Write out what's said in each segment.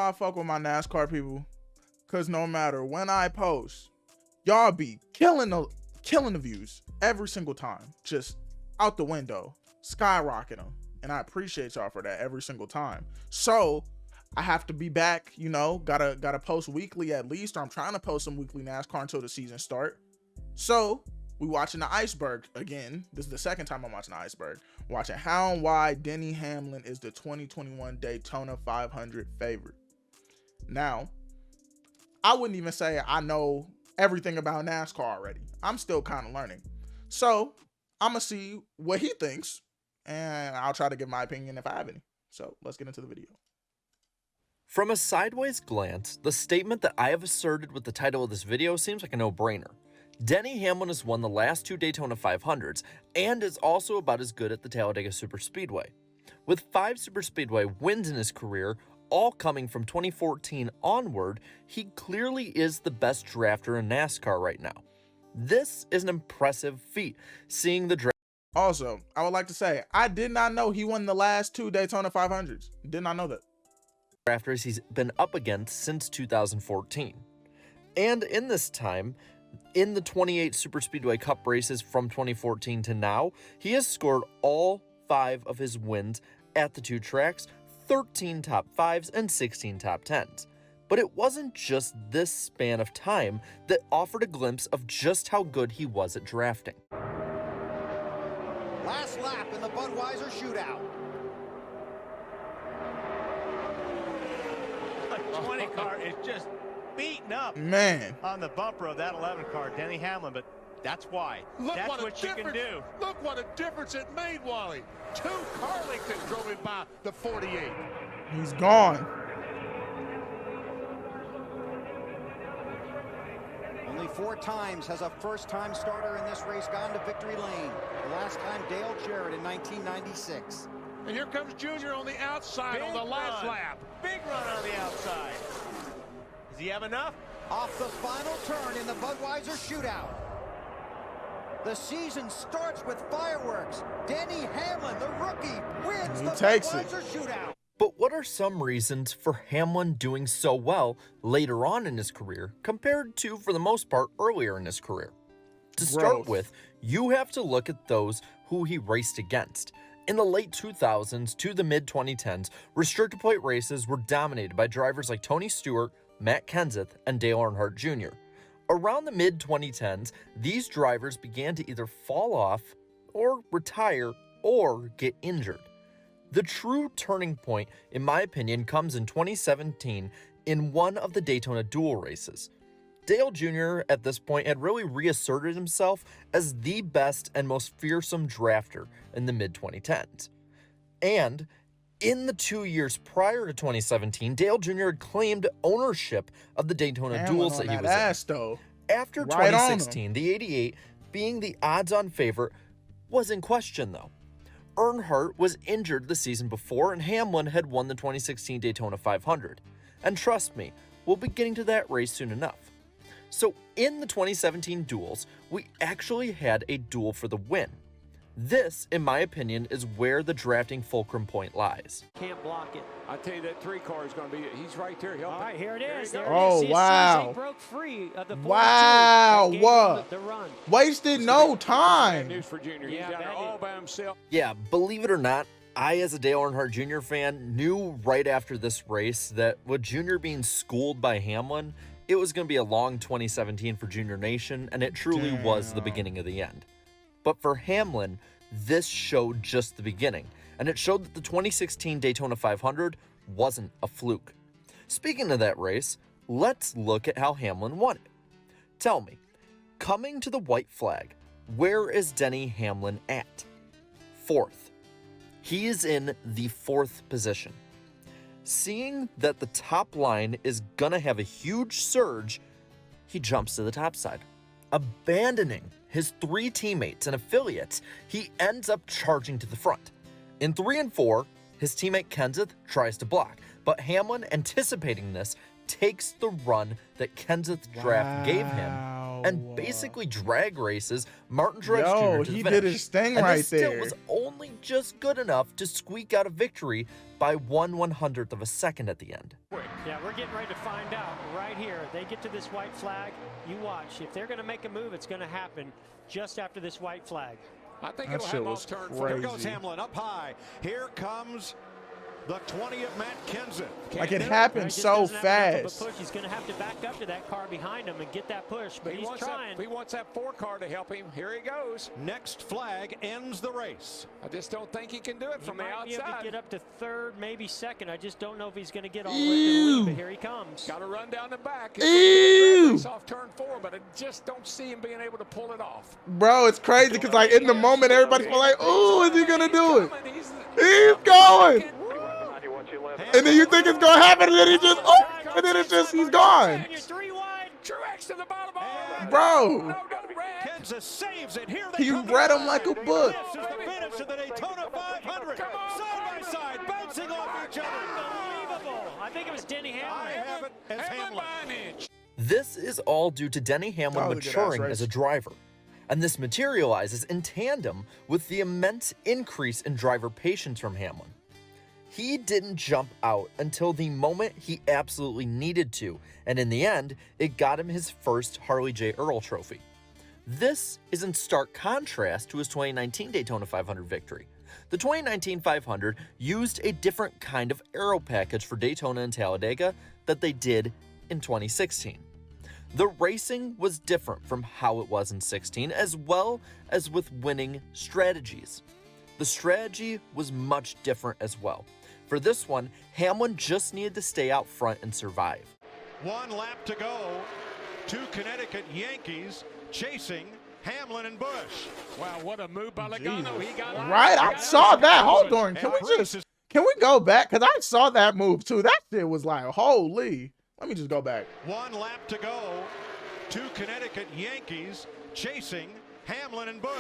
why I fuck with my NASCAR people? Because no matter when I post, y'all be killing the views every single time. Just out the window, skyrocketing them. And I appreciate y'all for that every single time. So I have to be back, you know, gotta post weekly at least, or I'm trying to post some weekly NASCAR until the season start. So we watching the Iceberg again. This is the second time I'm watching the Iceberg. Watching how and why Denny Hamlin is the 2021 Daytona 500 favorite. Now, I wouldn't even say I know everything about NASCAR already. I'm still kind of learning. So I'm gonna see what he thinks, and I'll try to give my opinion if I have any. So let's get into the video. From a sideways glance, the statement that I have asserted with the title of this video seems like a no-brainer. Denny Hamlin has won the last 2 Daytona 500s and is also about as good at the Talladega Superspeedway. With 5 Superspeedway wins in his career, all coming from 2014 onward, he clearly is the best drafter in NASCAR right now. This is an impressive feat, seeing the draft. Also, I would like to say, I did not know he won the last 2 Daytona 500s. Did not know that. Drafters he's been up against since 2014. And in this time, in the 28 Superspeedway Cup races from 2014 to now, he has scored all 5 of his wins at the 2 tracks, 13 top 5s and 16 top 10s. But it wasn't just this span of time that offered a glimpse of just how good he was at drafting. Last lap in the Budweiser shootout. A 20 car is just beaten up, man, on the bumper of that 11 car, Denny Hamlin, but that's why. That's what you can do. Look what a difference it made, Wally. 2 Carlingtons drove him by the 48. He's gone. Only 4 times has a first-time starter in this race gone to victory lane. The last time, Dale Jarrett in 1996. And here comes Junior on the outside on the last lap. Big run on the outside. Does he have enough? Off the final turn in the Budweiser shootout. The season starts with fireworks. Denny Hamlin, the rookie, wins the Budweiser shootout. But what are some reasons for Hamlin doing so well later on in his career compared to, for the most part, earlier in his career? To start with, you have to look at those who he raced against. In the late 2000s to the mid-2010s, restrictor plate races were dominated by drivers like Tony Stewart, Matt Kenseth, and Dale Earnhardt Jr. Around the mid-2010s, these drivers began to either fall off, or retire, or get injured. The true turning point, in my opinion, comes in 2017 in one of the Daytona duel races. Dale Jr. at this point had really reasserted himself as the best and most fearsome drafter in the mid-2010s. And in the 2 years prior to 2017, Dale Jr. had claimed ownership of the Daytona duels that he was in. After 2016, the 88 being the odds-on favorite was in question though. Earnhardt was injured the season before and Hamlin had won the 2016 Daytona 500. And trust me, we'll be getting to that race soon enough. So in the 2017 duels, we actually had a duel for the win. This, in my opinion, is where the drafting fulcrum point lies. Can't block it. I tell you, that 3 car is going to be, he's right there. All right, here it is. There oh, it is. wow. Broke free of the wow. What? The run. Wasted no time. News for Junior. He's down there all by himself. Yeah, believe it or not, I, as a Dale Earnhardt Jr. fan, knew right after this race that with Junior being schooled by Hamlin, it was going to be a long 2017 for Junior Nation, and it truly was the beginning of the end. But for Hamlin, this showed just the beginning, and it showed that the 2016 Daytona 500 wasn't a fluke. Speaking of that race, let's look at how Hamlin won it. Tell me, coming to the white flag, where is Denny Hamlin at? 4th. He is in the 4th position. Seeing that the top line is gonna have a huge surge, he jumps to the top side. Abandoning his 3 teammates and affiliates, he ends up charging to the front. In 3 and 4, his teammate Kenseth tries to block, but Hamlin, anticipating this, takes the run that Kenseth's draft gave him and basically drag races Martin Truex Jr. Yo, to the he finish. did his thing And right this still there. was only just good enough to squeak out a victory by 1/100th of a second at the end. Yeah, we're getting ready to find out right here. They get to this white flag. You watch. If they're going to make a move, it's going to happen just after this white flag. I think That it'll shit have was off turn crazy. four. Here goes Hamlin up high. Here comes the 20 of Matt Kenseth. Like it He happened just so doesn't have enough of a fast. push. He's going to have to back up to that car behind him and get that push, but he's trying. He wants that 4 car to help him. Here he goes. Next flag ends the race. I just don't think he can do it He from the might be able to outside. get up to third, maybe second. I just don't know if he's going to get all the way to the lead, but here he comes. Got to run down the back. Ew. He's off turn 4, but I just don't see him being able to pull it off. Bro, it's crazy because like in the moment everybody's like, "Ooh, is he gonna do it?" He's He's going. And then you think it's gonna happen, and then he just, and then it's just, he's gone. You're 3 wide. Truex to the bottom. Bro, Kansas saves it. Here they he come read him back. like a book. This is the finish of the Daytona 500. Side by side, bouncing off each other. Unbelievable. I think it was Denny I Hamlin. have it as Hamlin. This is all due to Denny Hamlin That was a good-ass maturing race. as a driver. And this materializes in tandem with the immense increase in driver patience from Hamlin. He didn't jump out until the moment he absolutely needed to, and in the end, it got him his first Harley J. Earl trophy. This is in stark contrast to his 2019 Daytona 500 victory. The 2019 500 used a different kind of aero package for Daytona and Talladega that they did in 2016. The racing was different from how it was in 16, as well as with winning strategies. The strategy was much different as well. For this one, Hamlin just needed to stay out front and survive. 1 lap to go. 2 Connecticut Yankees chasing Hamlin and Busch. Wow, what a move by Logano. He got Right, I saw that. Hold on, And can we Priest just, is can we go back? Cause I saw that move too. That shit was like, holy. Let me just go back. 1 lap to go. 2 Connecticut Yankees chasing Hamlin and Busch.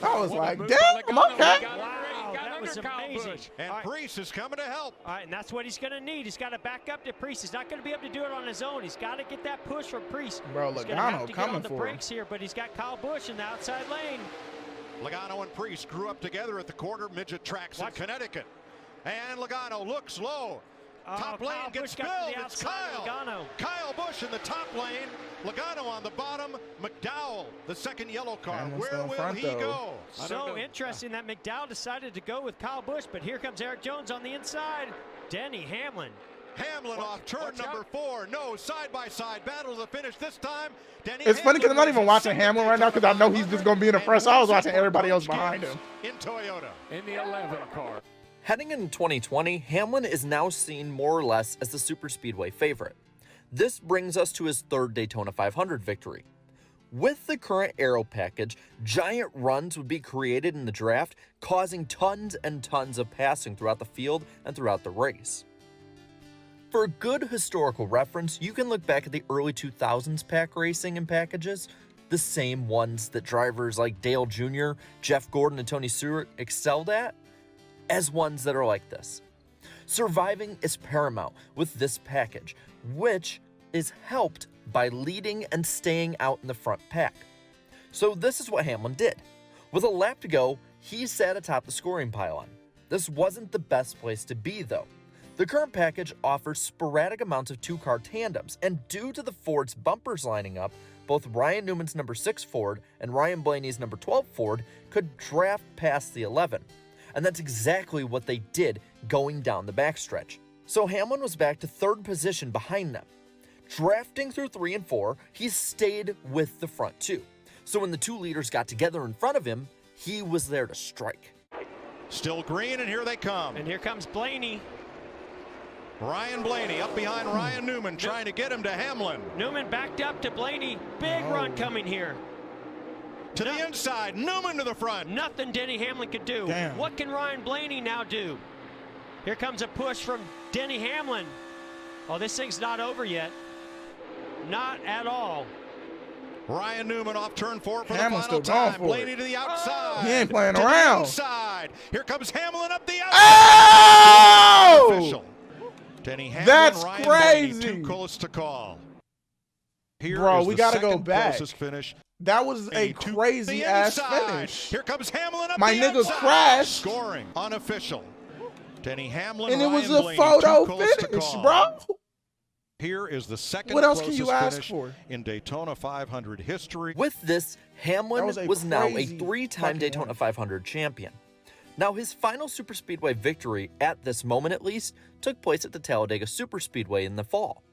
I was What a like, move damn, by Logano. okay. He got Wow, that under was Kyle amazing. Busch. And All right. Priest is coming to help. All right, and that's what he's going to need. He's got to back up to Priest. He's not going to be able to do it on his own. He's got to get that push from Priest. Bro, He's gonna have Logano to get coming on the for him. brakes here, but he's got Kyle Busch in the outside lane. Logano and Priest grew up together at the quarter midget tracks in Connecticut. And Logano looks low. Top lane Kyle gets Busch got to spilled. the It's outside of Kyle. Logano. Kyle Busch in the top lane. Logano on the bottom. McDowell, the second yellow car. Hamlin's Where still in will front, he though. go? So interesting that McDowell decided to go with Kyle Busch, but here comes Eric Jones on the inside. Denny Hamlin. Hamlin off turn number 4. No, side-by-side battle to the finish this time. Denny It's funny because I'm not Hamlin even watching wins Hamlin right now because I know he's just gonna be in the front. So I was watching everybody else behind him. In Toyota. In the 11 car. Heading into 2020, Hamlin is now seen more or less as the superspeedway favorite. This brings us to his third Daytona 500 victory. With the current aero package, giant runs would be created in the draft, causing tons and tons of passing throughout the field and throughout the race. For a good historical reference, you can look back at the early 2000s pack racing and packages, the same ones that drivers like Dale Jr., Jeff Gordon, and Tony Stewart excelled at, as ones that are like this. Surviving is paramount with this package, which is helped by leading and staying out in the front pack. So this is what Hamlin did. With a lap to go, he sat atop the scoring pylon. This wasn't the best place to be though. The current package offers sporadic amounts of 2-car tandems, and due to the Ford's bumpers lining up, both Ryan Newman's number 6 Ford and Ryan Blaney's number 12 Ford could draft past the 11. And that's exactly what they did going down the backstretch. So Hamlin was back to third position behind them. Drafting through 3 and 4, he stayed with the front 2. So when the 2 leaders got together in front of him, he was there to strike. Still green, and here they come. And here comes Blaney. Ryan Blaney up behind Ryan Newman, trying to get him to Hamlin. Newman backed up to Blaney. Big run coming here. To the inside, Newman to the front. Nothing Denny Hamlin could do. Damn. What can Ryan Blaney now do? Here comes a push from Denny Hamlin. Oh, this thing's not over yet. Not at all. Ryan Newman off turn 4 for Hamlin's the final still going time. for Blaney it. to the outside. He ain't playing to around. The inside. Here comes Hamlin up the outside. Oh! Official. Denny Hamlin, That's Ryan crazy. Blaney, too close to call. Bro, we gotta go back. Finish. That was a crazy ass finish. Here comes Hamlin up My the nigga inside. crashed. Scoring unofficial. Denny Hamlin And it was Ryan a Blaney, photo too close to finish, call. bro. Here is the second What else can closest you ask finish for? in Daytona 500 history. With this, Hamlin was now a crazy 3-time fucking Daytona win. 500 champion. Now, his final superspeedway victory, at this moment at least, took place at the Talladega Superspeedway in the fall.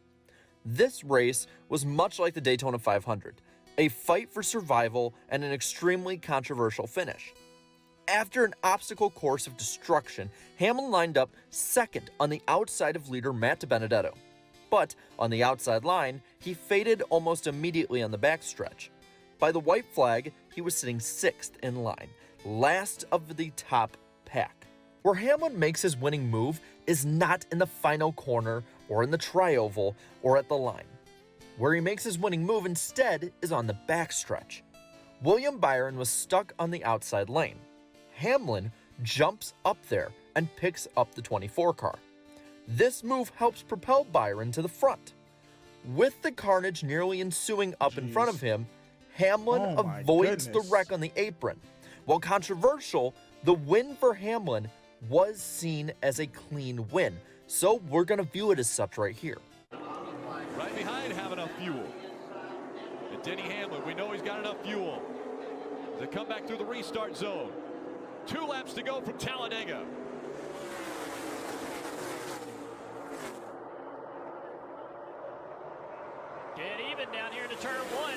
This race was much like the Daytona 500, a fight for survival and an extremely controversial finish. After an obstacle course of destruction, Hamlin lined up second on the outside of leader Matt DiBenedetto. But on the outside line, he faded almost immediately on the backstretch. By the white flag, he was sitting sixth in line, last of the top pack. Where Hamlin makes his winning move is not in the final corner or in the tri-oval or at the line. Where he makes his winning move instead is on the backstretch. William Byron was stuck on the outside lane. Hamlin jumps up there and picks up the 24 car. This move helps propel Byron to the front. With the carnage nearly ensuing up in front of him, Hamlin Oh my avoids goodness. the wreck on the apron. While controversial, the win for Hamlin was seen as a clean win, so we're going to view it as such right here. Right behind have enough fuel. And Denny Hamlin, we know he's got enough fuel. They come back through the restart zone. 2 laps to go from Talladega. Get even down here to turn 1.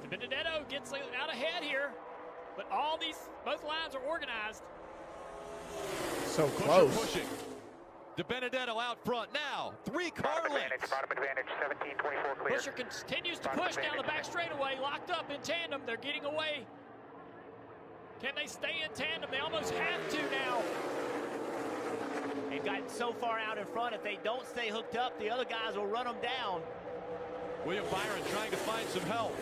DiBenedetto gets out ahead here, but both lines are organized. So Pusher close. pushing. DiBenedetto out front now. 3 car lengths. Pusher continues to push down the back straightaway, locked up in tandem. They're getting away. Can they stay in tandem? They almost have to now. They've gotten so far out in front, if they don't stay hooked up, the other guys will run them down. William Byron trying to find some help.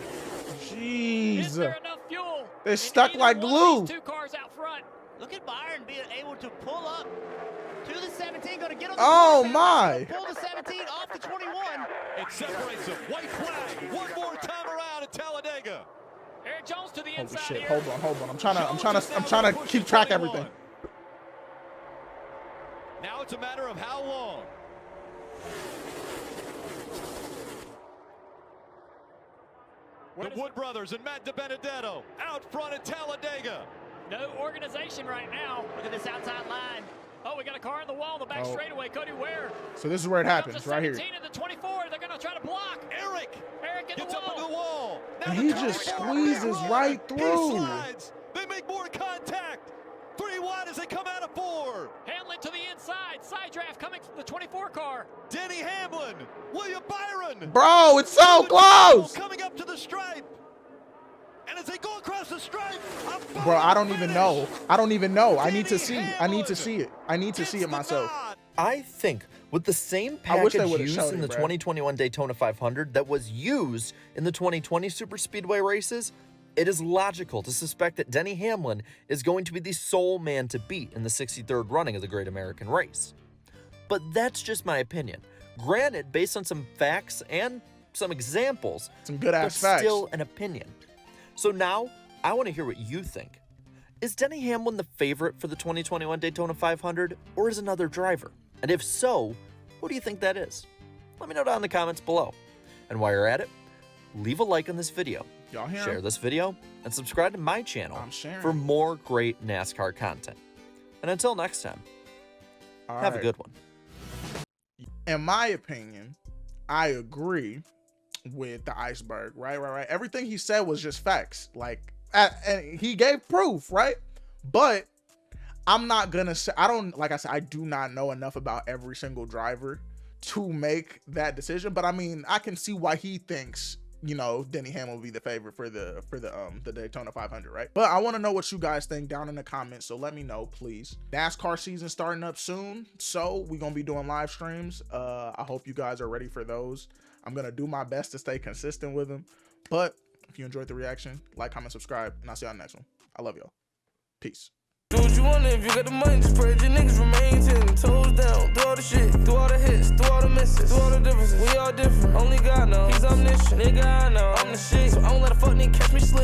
Jeez. Is there enough fuel? They're In stuck either like one of glue. these 2 cars out front. Look at Byron being able to pull up to the 17, going to get on the Oh, 27, my. pull the 17 off the 21. It separates them. White flag. One more time around at Talladega. Eric Jones to the Holy inside shit. here. Hold on. I'm trying to keep track of everything. Now it's a matter of how long. The Wood brothers and Matt DiBenedetto out front at Talladega. No organization right now. Look at this outside line. Oh, we got a car in the wall in the back straightaway. Cody Ware. So this is where it happens, Comes the right here. 17 and the 24. They're going to try to block. Eric in gets the up wall. into the wall. Now And the he car just is squeezes rolling. right He through. slides. They make more contact. 3 wide as they come out of 4. Hamlin to the inside. Side draft coming from the 24 car. Denny Hamlin. William Byron. Bro, it's so close. Coming up to the stripe. And as they go across the stripe, Bro, I don't even know. I need to see. I need to see it myself. I think with the same I wish they package would've used showed in it, the bro. 2021 Daytona 500 that was used in the 2020 Superspeedway races, it is logical to suspect that Denny Hamlin is going to be the sole man to beat in the 63rd running of the Great American Race. But that's just my opinion. Granted, based on some facts and some examples, Some good but ass facts. still an opinion. So now, I want to hear what you think. Is Denny Hamlin the favorite for the 2021 Daytona 500, or is another driver? And if so, who do you think that is? Let me know down in the comments below. And while you're at it, leave a like on this video, Y'all hear share him? this video, and subscribe to my channel I'm sharing. for more great NASCAR content. And until next time, All have a right. good one. In my opinion, I agree with the Iceberg, right? Everything he said was just facts. Like, and he gave proof, right? But I'm not gonna say, I do not know enough about every single driver to make that decision. But I mean, I can see why he thinks, Denny Hamlin will be the favorite for the Daytona 500, right? But I want to know what you guys think down in the comments, so let me know, please. NASCAR season starting up soon, so we're gonna be doing live streams. I hope you guys are ready for those. I'm gonna do my best to stay consistent with them. But if you enjoyed the reaction, like, comment, subscribe, and I'll see you on the next one. I love y'all. Peace. Do what you want if you got the money, just pray that your niggas remain 10 toes down, through all the shit, through all the hits, through all the misses, through all the differences. We all different, only God knows. He's omniscient, nigga I know I'm the shit, so I don't let a fuck nigga catch me slip.